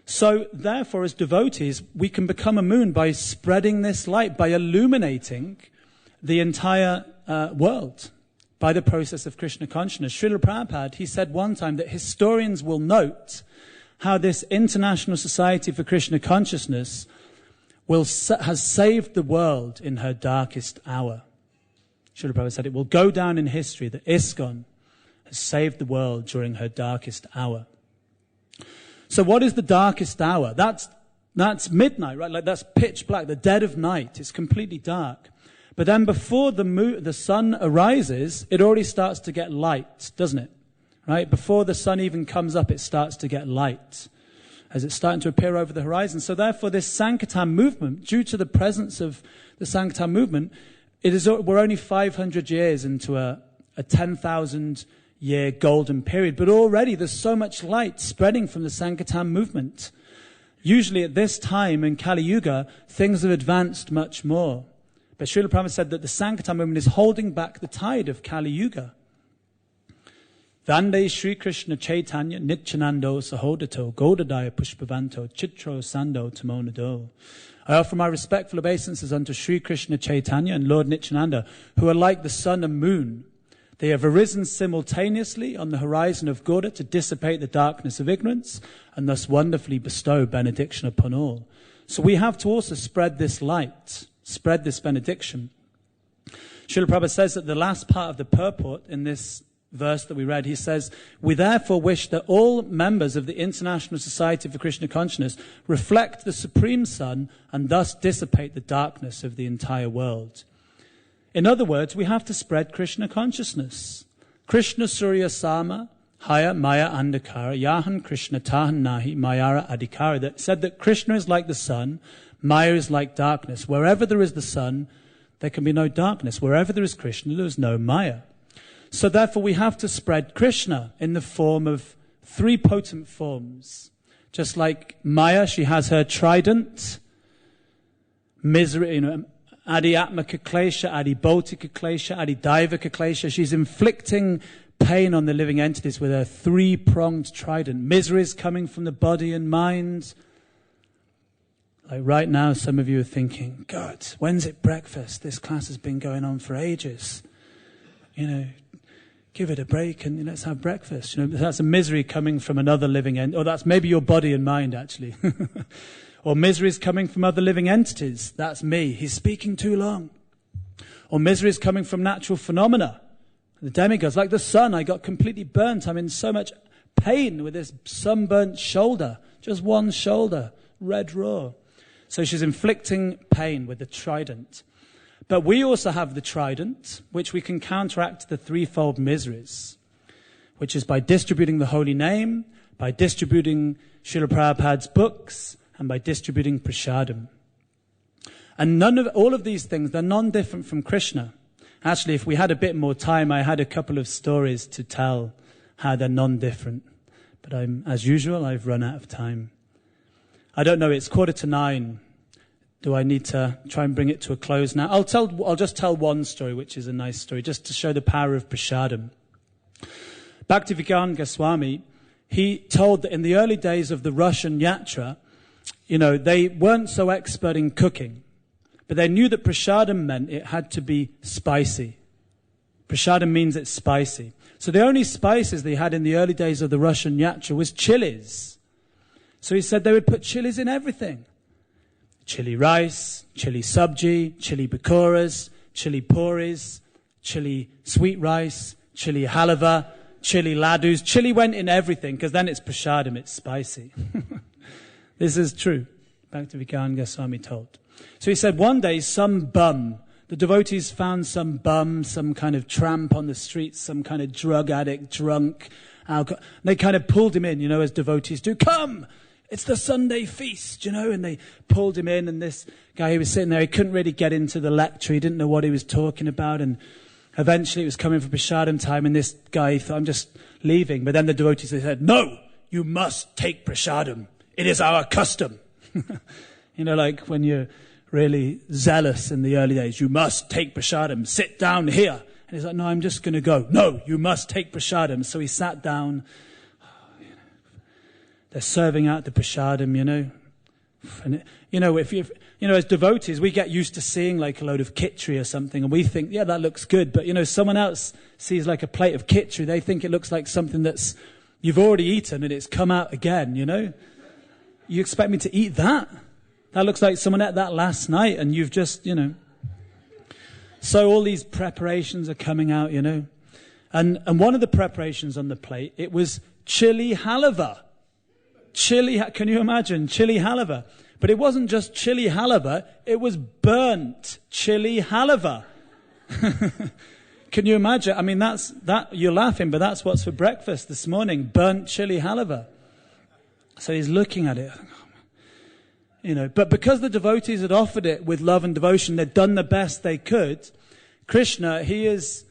So therefore, as devotees, we can become a moon by spreading this light, by illuminating the entire world by the process of Krishna consciousness. Srila Prabhupada, he said one time that historians will note how this International Society for Krishna Consciousness has saved the world in her darkest hour. Srila Prabhupada said it will go down in history that ISKCON has saved the world during her darkest hour. So what is the darkest hour? That's midnight, right? Like that's pitch black, the dead of night. It's completely dark. But then before the sun arises, it already starts to get light, doesn't it? Right? Before the sun even comes up, it starts to get light as it's starting to appear over the horizon. So therefore, this Sankirtan movement, due to the presence of the Sankirtan movement, we're only 500 years into a 10,000-year golden period. But already there's so much light spreading from the Sankirtan movement. Usually at this time in Kali Yuga, things have advanced much more. But Srila Prabhupada said that the Sankirtan movement is holding back the tide of Kali Yuga. Vande Shri Krishna Caitanya Nityanando Sahodato Godadaya Pushpavanto Chitro Sando Tamonado. I offer my respectful obeisances unto Shri Krishna Caitanya and Lord Nityananda, who are like the sun and moon. They have arisen simultaneously on the horizon of Gauda to dissipate the darkness of ignorance and thus wonderfully bestow benediction upon all. So we have to also spread this light, spread this benediction. Srila Prabhupada says that the last part of the purport in this verse that we read, he says, we therefore wish that all members of the International Society for Krishna Consciousness reflect the Supreme Sun and thus dissipate the darkness of the entire world. In other words, we have to spread Krishna consciousness. Krishna Surya Sama, Haya Maya Andhakara, Yahan Krishna Tahan Nahi, Mayara Adhikara, that said that Krishna is like the sun, Maya is like darkness. Wherever there is the sun, there can be no darkness. Wherever there is Krishna, there is no Maya. So therefore we have to spread Krishna in the form of three potent forms. Just like Maya, she has her trident, misery, Adi Atmaka Klesha, Adi Bautika Klesha, Adi Daivaka Klesha. She's inflicting pain on the living entities with her three-pronged trident. Misery is coming from the body and mind. Like right now, some of you are thinking, God, when's it breakfast? This class has been going on for ages. Give it a break and let's have breakfast. That's a misery coming from another living entity. Or that's maybe your body and mind, actually. Or misery is coming from other living entities. That's me. He's speaking too long. Or misery is coming from natural phenomena. The demigods, like the sun, I got completely burnt. I'm in so much pain with this sunburnt shoulder. Just one shoulder, red raw. So she's inflicting pain with the trident. But we also have the trident, which we can counteract the threefold miseries, which is by distributing the holy name, by distributing Srila Prabhupada's books, and by distributing prasadam. And all of these things, they're non-different from Krishna. Actually, if we had a bit more time, I had a couple of stories to tell how they're non-different. But as usual, I've run out of time. I don't know, it's 8:45. Do I need to try and bring it to a close now? I'll just tell one story, which is a nice story, just to show the power of prasadam. Bhaktivedanta Swami, he told that in the early days of the Russian yatra, they weren't so expert in cooking, but they knew that prasadam meant it had to be spicy. Prasadam means it's spicy. So the only spices they had in the early days of the Russian yatra was chilies. So he said they would put chilies in everything. Chili rice, chili sabji, chili pakoras, chili puris, chili sweet rice, chili halava, chili ladus. Chili went in everything because then it's prasadam, it's spicy. This is true. Bhaktivedanta Goswami told. So he said one day some bum, the devotees found some bum, some kind of tramp on the streets, some kind of drug addict, drunk, alcohol. They kind of pulled him in, as devotees do. Come! It's the Sunday feast, and they pulled him in, and this guy, he was sitting there, he couldn't really get into the lecture, he didn't know what he was talking about, and eventually it was coming for prasadam time, and this guy thought, I'm just leaving. But then the devotees, they said, no, you must take prasadam. It is our custom. Like when you're really zealous in the early days, you must take prasadam, sit down here. And he's like, no, I'm just going to go. No, you must take prasadam. So he sat down. They're serving out the prasadam, And, as devotees, we get used to seeing like a load of kitchery or something, and we think, yeah, that looks good. But, someone else sees like a plate of kitchery. They think it looks like something that's you've already eaten and it's come out again, You expect me to eat that? That looks like someone ate that last night and you've just, So all these preparations are coming out, And one of the preparations on the plate, it was chili halava. Can you imagine? Chili halava. But it wasn't just chili halava, it was burnt chili halava. Can you imagine? I mean, you're laughing, but that's what's for breakfast this morning, burnt chili halava. So he's looking at it. But because the devotees had offered it with love and devotion, they'd done the best they could. Krishna, he is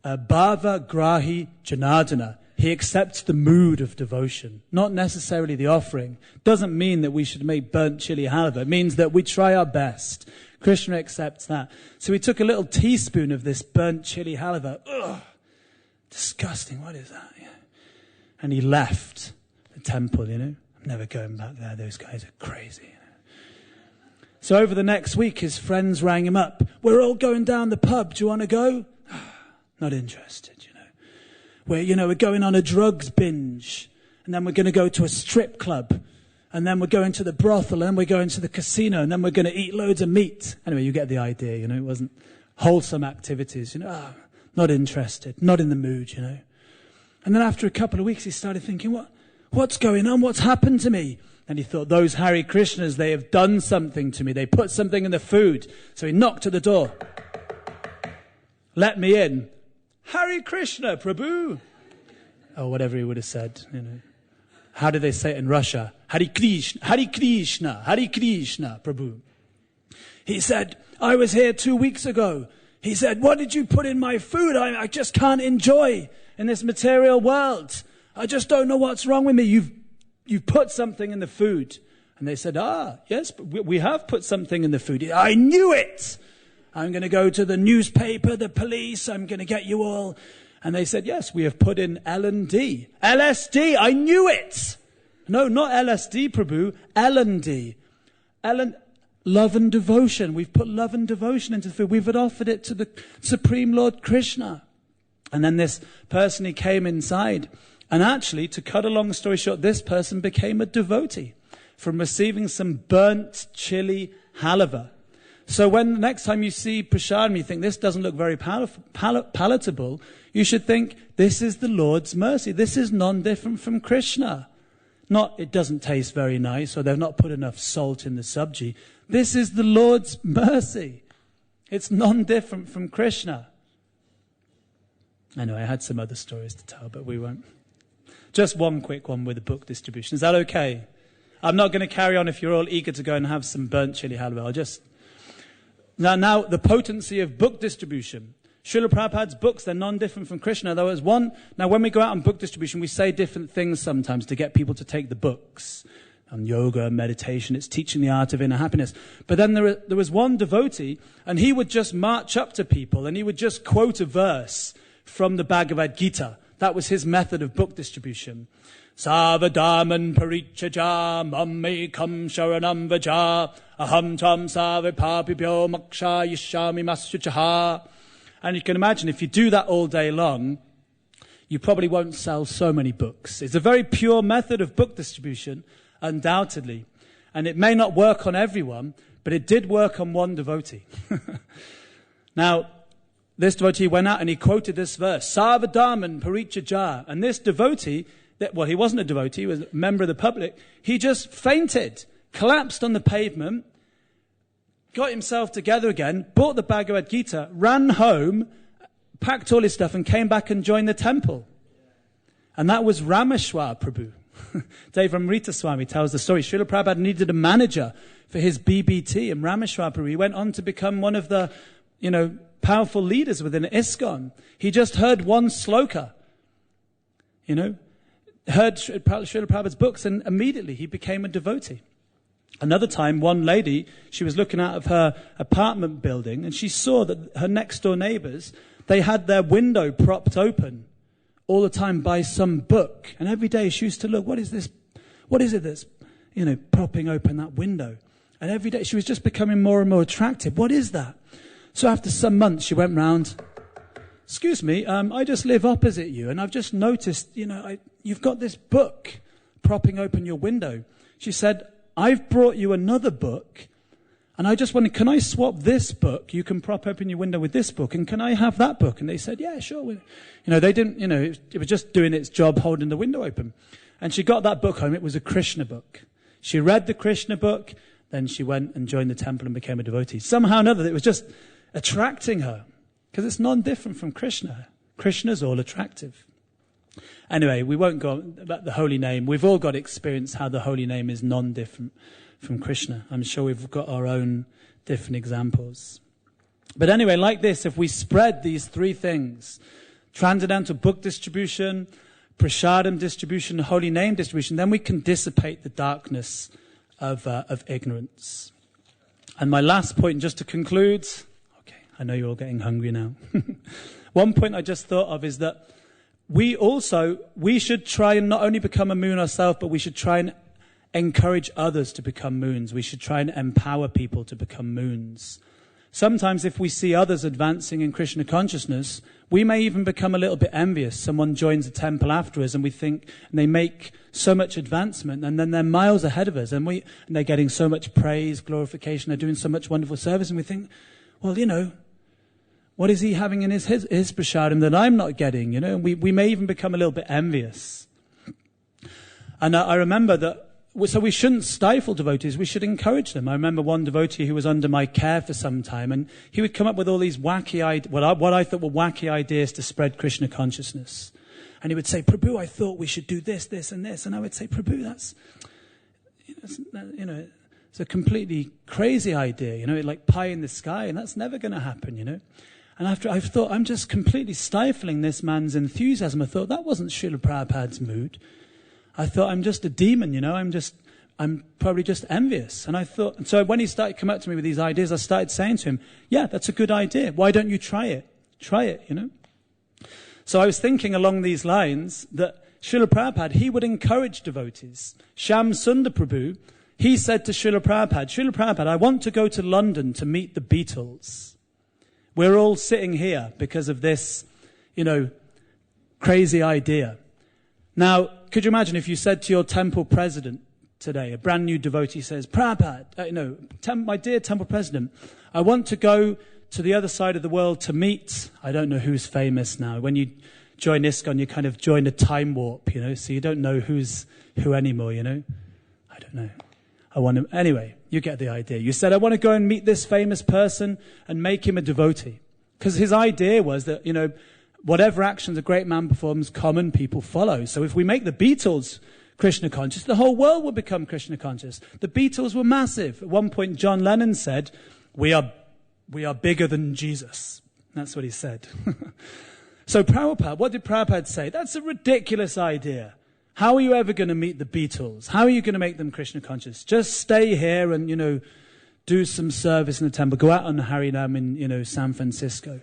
Bhava Grahi Janardana. He accepts the mood of devotion, not necessarily the offering. Doesn't mean that we should make burnt chili halava. It means that we try our best. Krishna accepts that. So he took a little teaspoon of this burnt chili halava. Ugh, disgusting. What is that? Yeah. And he left the temple, I'm never going back there. Those guys are crazy. So over the next week, his friends rang him up. We're all going down the pub. Do you want to go? Not interested. We're going on a drugs binge, and then we're going to go to a strip club, and then we're going to the brothel, and then we're going to the casino, and then we're going to eat loads of meat. Anyway, you get the idea, it wasn't wholesome activities, not interested, not in the mood, And then after a couple of weeks, he started thinking, what's going on? What's happened to me? And he thought, those Hare Krishnas, they have done something to me. They put something in the food. So he knocked at the door. Let me in. Hare Krishna, Prabhu. Or whatever he would have said, How do they say it in Russia? Hare Krishna, Hare Krishna, Hare Krishna, Prabhu. He said, I was here 2 weeks ago. He said, what did you put in my food? I just can't enjoy in this material world. I just don't know what's wrong with me. You've put something in the food. And they said, yes, we have put something in the food. I knew it. I'm going to go to the newspaper, the police, I'm going to get you all. And they said, yes, we have put in L&D. LSD, I knew it. No, not LSD, Prabhu, L&D. Love and devotion. We've put love and devotion into the food. We've offered it to the Supreme Lord Krishna. And then this person, he came inside. And actually, to cut a long story short, this person became a devotee from receiving some burnt chili halava. So when the next time you see prasadam, you think this doesn't look very palatable, you should think this is the Lord's mercy. This is non-different from Krishna. Not, it doesn't taste very nice, or they've not put enough salt in the sabji. This is the Lord's mercy. It's non-different from Krishna. Anyway, I had some other stories to tell, but we won't. Just one quick one with the book distribution. Is that okay? I'm not going to carry on if you're all eager to go and have some burnt chili halwa. I'll just... Now, the potency of book distribution. Srila Prabhupada's books, they're non-different from Krishna. There was one... Now, when we go out on book distribution, we say different things sometimes to get people to take the books. On yoga, meditation, it's teaching the art of inner happiness. But then there was one devotee, and he would just march up to people, and he would just quote a verse from the Bhagavad Gita. That was his method of book distribution. Savadaman parichaja mammekam sharanam vaja aham tam savipapibhyo maksha yishami maschuchaha. And you can imagine, if you do that all day long, you probably won't sell so many books. It's a very pure method of book distribution, undoubtedly. And it may not work on everyone, but it did work on one devotee. Now, this devotee went out and he quoted this verse, Savadaman parichaja. And this devotee, he wasn't a devotee, he was a member of the public, he just fainted, collapsed on the pavement, got himself together again, bought the Bhagavad Gita, ran home, packed all his stuff and came back and joined the temple. And that was Rameshwar Prabhu. Dave Amrita Swami tells the story. Srila Prabhupada needed a manager for his BBT, and Rameshwar Prabhu, he went on to become one of the, powerful leaders within ISKCON. He just heard one sloka, heard Srila Prabhupada's books, and immediately he became a devotee. Another time, one lady, she was looking out of her apartment building, and she saw that her next door neighbors, they had their window propped open all the time by some book. And every day she used to look, what is this? What is it that's, propping open that window? And every day she was just becoming more and more attractive. What is that? So after some months, she went round, excuse me, I just live opposite you, and I've just noticed, you've got this book propping open your window. She said, I've brought you another book, and I just wondered, can I swap this book? You can prop open your window with this book, and can I have that book? And they said, yeah, sure. They didn't, it was just doing its job holding the window open. And she got that book home. It was a Krishna book. She read the Krishna book, then she went and joined the temple and became a devotee. Somehow or another, it was just attracting her, because it's non-different from Krishna. Krishna's all attractive. Anyway, we won't go on about the holy name. We've all got experience how the holy name is non-different from Krishna. I'm sure we've got our own different examples. But anyway, like this, if we spread these three things, transcendental book distribution, prasadam distribution, holy name distribution, then we can dissipate the darkness of ignorance. And my last point, just to conclude, I know you're all getting hungry now. One point I just thought of is that we should try and not only become a moon ourselves, but we should try and encourage others to become moons. We should try and empower people to become moons. Sometimes if we see others advancing in Krishna consciousness, we may even become a little bit envious. Someone joins a temple after us and we think, and they make so much advancement, and then they're miles ahead of us, and they're getting so much praise, glorification, they're doing so much wonderful service, and we think, well, what is he having in his prasadam that I'm not getting? We may even become a little bit envious. And I remember that, so we shouldn't stifle devotees, we should encourage them. I remember one devotee who was under my care for some time, and he would come up with all these wacky, what I thought were wacky ideas to spread Krishna consciousness. And he would say, Prabhu, I thought we should do this, this, and this. And I would say, Prabhu, that's it's a completely crazy idea, like pie in the sky, and that's never going to happen, And after I thought, I'm just completely stifling this man's enthusiasm. I thought, that wasn't Srila Prabhupada's mood. I thought, I'm just a demon, I'm probably just envious. And I thought, so when he started coming up to me with these ideas, I started saying to him, yeah, that's a good idea. Why don't you try it? Try it, So I was thinking along these lines that Srila Prabhupada, he would encourage devotees. Shyam Sundar Prabhu, he said to Srila Prabhupada, I want to go to London to meet the Beatles. We're all sitting here because of this, crazy idea. Now, could you imagine if you said to your temple president today, a brand new devotee says, Prabhupada, my dear temple president, I want to go to the other side of the world to meet, I don't know who's famous now. When you join ISKCON, you kind of join a time warp, so you don't know who's who anymore, I don't know. Anyway, you get the idea. You said, I want to go and meet this famous person and make him a devotee. Because his idea was that, whatever actions a great man performs, common people follow. So if we make the Beatles Krishna conscious, the whole world will become Krishna conscious. The Beatles were massive. At one point, John Lennon said, we are bigger than Jesus. That's what he said. So Prabhupada, what did Prabhupada say? That's a ridiculous idea. How are you ever going to meet the Beatles? How are you going to make them Krishna conscious? Just stay here and, do some service in the temple. Go out on Harinam in, San Francisco.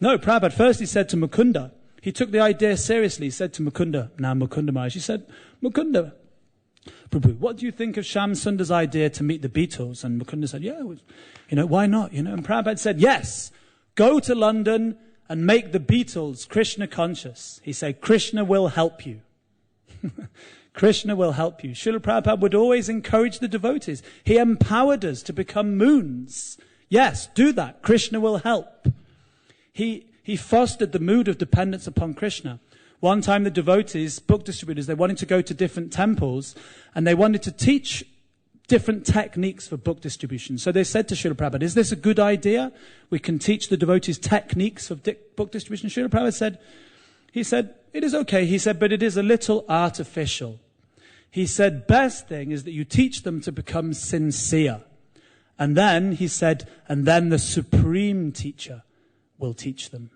No, Prabhupada, first he said to Mukunda, he took the idea seriously. He said to Mukunda Maharaj, he said, Mukunda, Prabhu, what do you think of Shyam Sundar's idea to meet the Beatles? And Mukunda said, yeah, why not? And Prabhupada said, yes, go to London and make the Beatles Krishna conscious. He said, Krishna will help you. Krishna will help you. Srila Prabhupada would always encourage the devotees. He empowered us to become moons. Yes, do that. Krishna will help. He fostered the mood of dependence upon Krishna. One time the devotees, book distributors, they wanted to go to different temples and they wanted to teach different techniques for book distribution. So they said to Srila Prabhupada, is this a good idea? We can teach the devotees techniques for book distribution. Srila Prabhupada said, it is okay. He said, but it is a little artificial. He said, best thing is that you teach them to become sincere. And then, he said, and then the supreme teacher will teach them.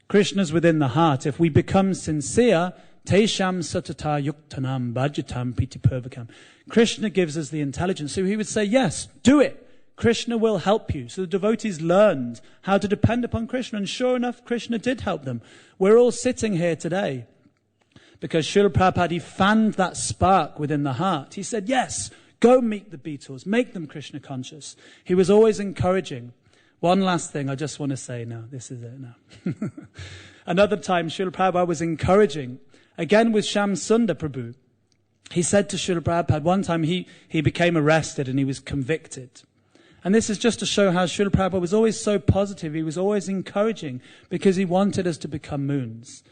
Krishna's within the heart. If we become sincere, Tesham satata yuktanam bhajatam pitipurvakam. Krishna gives us the intelligence. So he would say, yes, do it. Krishna will help you. So the devotees learned how to depend upon Krishna. And sure enough, Krishna did help them. We're all sitting here today because Srila Prabhupada, he fanned that spark within the heart. He said, yes, go meet the Beatles. Make them Krishna conscious. He was always encouraging. One last thing I just want to say now. This is it now. Another time, Srila Prabhupada was encouraging, again with Shyam Sundar Prabhu. He said to Srila Prabhupada, one time he became arrested and he was convicted. And this is just to show how Srila Prabhupada was always so positive. He was always encouraging because he wanted us to become moons.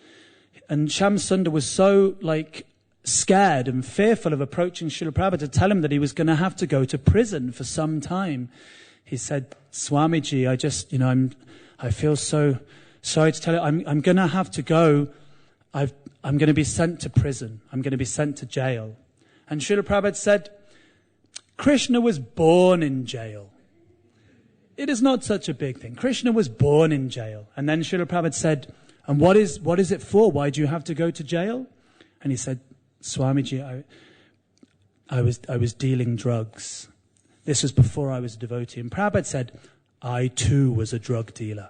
And Shyam Sundar was so scared and fearful of approaching Srila Prabhupada to tell him that he was going to have to go to prison for some time. He said, Swamiji, I feel so sorry to tell you, I'm going to have to go. I'm going to be sent to prison. I'm going to be sent to jail. And Srila Prabhupada said, Krishna was born in jail. It is not such a big thing. Krishna was born in jail. And then Srila Prabhupada said, and what is it for? Why do you have to go to jail? And he said, Swamiji, I was dealing drugs. This was before I was a devotee. And Prabhupada said, I too was a drug dealer.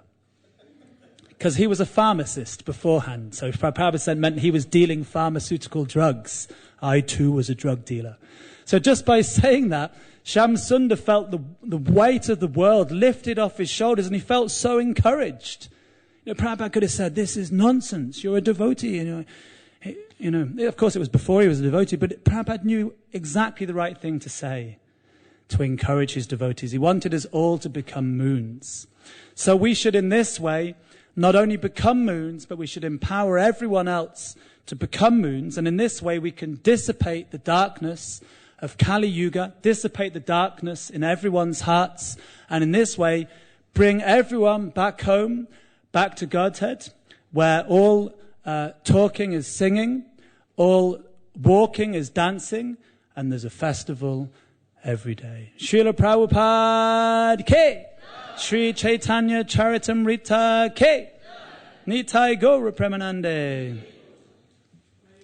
Because he was a pharmacist beforehand. So Prabhupada said meant he was dealing pharmaceutical drugs. I too was a drug dealer. So just by saying that, Shyam Sundar felt the weight of the world lifted off his shoulders and he felt so encouraged. Prabhupada could have said, this is nonsense. You're a devotee. Of course it was before he was a devotee, but Prabhupada knew exactly the right thing to say to encourage his devotees. He wanted us all to become moons. So we should in this way not only become moons, but we should empower everyone else to become moons. And in this way we can dissipate the darkness of Kali Yuga, dissipate the darkness in everyone's hearts, and in this way bring everyone back home, back to Godhead, where all talking is singing, all walking is dancing, and there's a festival every day. Srila Prabhupada Ke, Sri Caitanya Charitamrita Ke, Nitai Gaura Premanande.